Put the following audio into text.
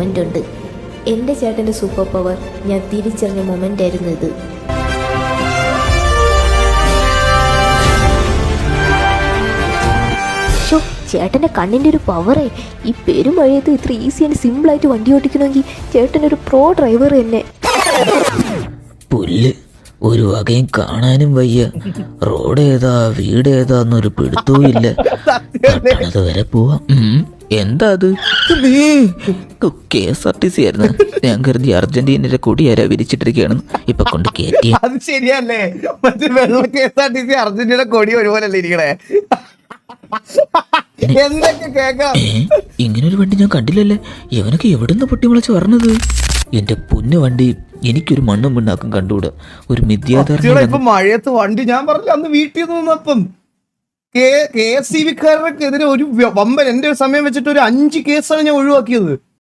Moment ഉണ്ട്. എൻ്റെ ചേട്ടൻ്റെ സൂപ്പർ പവർ ഞാൻ തിരിച്ചറിഞ്ഞ മൊമെൻ്റ് ആയിരുന്നു ഇത്. ചേട്ടൻ്റെ കണ്ണിൻ്റെ ഒരു പവറേ! ഈ പെരുമഴയത്ത് ഇത്ര ഈസി ആൻഡ് സിമ്പിളായിട്ട് വണ്ടി ഓടിക്കണമെങ്കിൽ ചേട്ടനൊരു പ്രോ ഡ്രൈവർ തന്നെ. പുല്ല് ഒരു വകയും കാണാനും വയ്യ. റോഡ് ഏതാ വീട് ഏതാന്നൊരു പിടുത്തവും ഇല്ല. അത് വരെ പോവാം. എന്താ അത്? KSRTC ആയിരുന്നു. ഞാൻ കരുതി അർജന്റീനയുടെ കൊടിയാരാ വിരിച്ചിട്ടിരിക്കുകയാണെന്ന്. ഇപ്പൊ കൊണ്ട് കയറ്റിയ അത് ശരിയല്ലേ? മറ്റേ വെള്ള KSRTC അർജന്റീന കൊടി ഒരുപോലല്ലേ ഇരിക്കണേ? എന്തൊക്കെ കേക്കാം. ഇങ്ങനൊരു വണ്ടി ഞാൻ കണ്ടില്ലല്ലേ. ഇവനൊക്കെ എവിടുന്ന് പൊട്ടി മുളച്ച് പറഞ്ഞത്? എന്റെ പൊന്നു വണ്ടി എനിക്കൊരു മണ്ണും പിണ്ണാക്കും കണ്ടുകൂടാ. ഒരു മിഥ്യാധാരണ. ഇപ്പൊ മഴയത്ത് വണ്ടി ഞാൻ പറഞ്ഞില്ല, അന്ന് വീട്ടിൽ നിന്നപ്പം KSCB-ക്കാർക്കെതിരെ ഒരു വമ്പൻ, എന്റെ സമയം വെച്ചിട്ട് ഒരു 5 കേസാണ് ഞാൻ ഒഴിവാക്കിയത്.